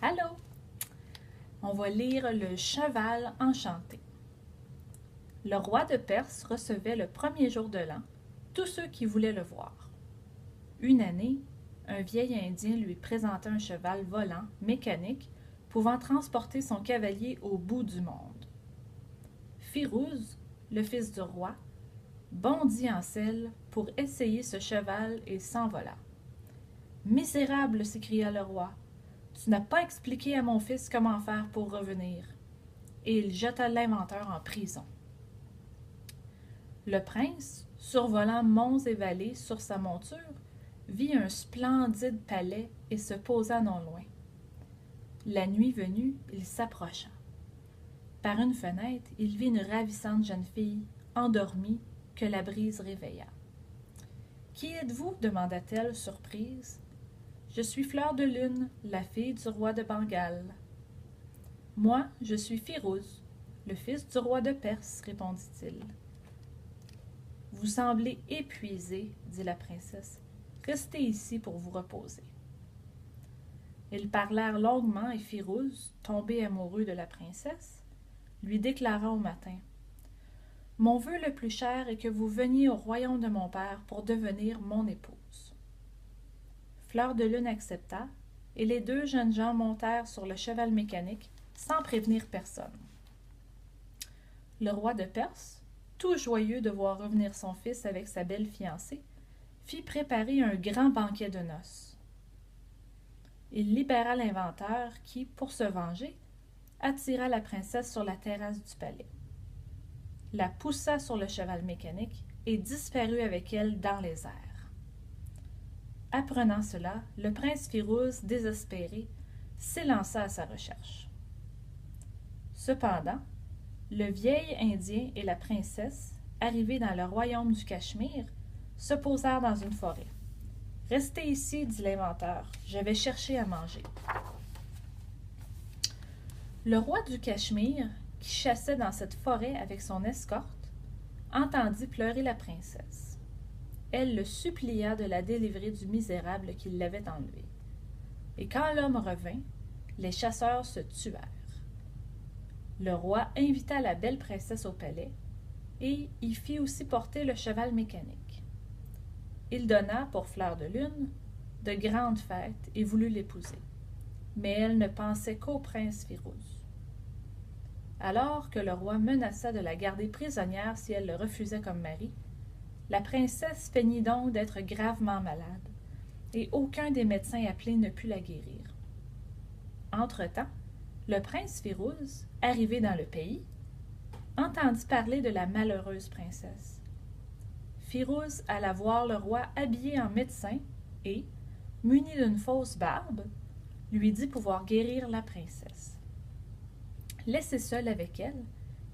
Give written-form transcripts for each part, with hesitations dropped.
Allô! On va lire Le cheval enchanté. Le roi de Perse recevait le premier jour de l'an tous ceux qui voulaient le voir. Une année, un vieil Indien lui présenta un cheval volant, mécanique, pouvant transporter son cavalier au bout du monde. Firouz, le fils du roi, bondit en selle pour essayer ce cheval et s'envola. « Misérable! » s'écria le roi. « Tu n'as pas expliqué à mon fils comment faire pour revenir. » Et il jeta l'inventeur en prison. Le prince, survolant monts et vallées sur sa monture, vit un splendide palais et se posa non loin. La nuit venue, il s'approcha. Par une fenêtre, il vit une ravissante jeune fille, endormie, que la brise réveilla. « Qui êtes-vous? » demanda-t-elle, surprise. « Je suis Fleur de Lune, la fille du roi de Bengale. »« Moi, je suis Firouz, le fils du roi de Perse, » répondit-il. « Vous semblez épuisé, » dit la princesse. « Restez ici pour vous reposer. » Ils parlèrent longuement et Firouz, tombé amoureux de la princesse, lui déclara au matin: « Mon vœu le plus cher est que vous veniez au royaume de mon père pour devenir mon épouse. » Fleur de Lune accepta, et les deux jeunes gens montèrent sur le cheval mécanique sans prévenir personne. Le roi de Perse, tout joyeux de voir revenir son fils avec sa belle fiancée, fit préparer un grand banquet de noces. Il libéra l'inventeur qui, pour se venger, attira la princesse sur la terrasse du palais, la poussa sur le cheval mécanique et disparut avec elle dans les airs. Apprenant cela, le prince Firouz, désespéré, s'élança à sa recherche. Cependant, le vieil Indien et la princesse, arrivés dans le royaume du Cachemire, se posèrent dans une forêt. « Restez ici, dit l'inventeur, je vais chercher à manger. » Le roi du Cachemire, qui chassait dans cette forêt avec son escorte, entendit pleurer la princesse. Elle le supplia de la délivrer du misérable qui l'avait enlevé. Et quand l'homme revint, les chasseurs se tuèrent. Le roi invita la belle princesse au palais et y fit aussi porter le cheval mécanique. Il donna, pour Fleur de Lune, de grandes fêtes et voulut l'épouser. Mais elle ne pensait qu'au prince Firouz. Alors que le roi menaça de la garder prisonnière si elle le refusait comme mari, la princesse feignit donc d'être gravement malade, et aucun des médecins appelés ne put la guérir. Entre-temps, le prince Firouz, arrivé dans le pays, entendit parler de la malheureuse princesse. Firouz alla voir le roi habillé en médecin et, muni d'une fausse barbe, lui dit pouvoir guérir la princesse. Laissé seul avec elle,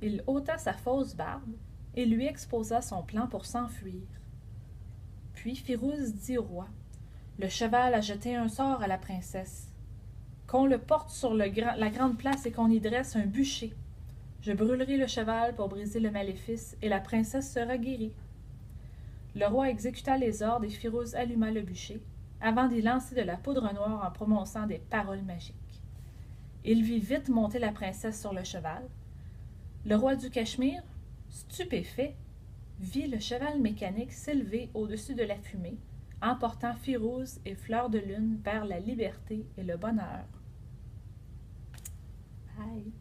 il ôta sa fausse barbe et lui exposa son plan pour s'enfuir. Puis Firouz dit au roi: « Le cheval a jeté un sort à la princesse. Qu'on le porte sur la grande place et qu'on y dresse un bûcher. Je brûlerai le cheval pour briser le maléfice et la princesse sera guérie. » Le roi exécuta les ordres et Firouz alluma le bûcher, avant d'y lancer de la poudre noire en prononçant des paroles magiques. Il vit vite monter la princesse sur le cheval. Le roi du Cachemire, stupéfait, vit le cheval mécanique s'élever au-dessus de la fumée, emportant Firouz et Fleur de Lune vers la liberté et le bonheur. Bye!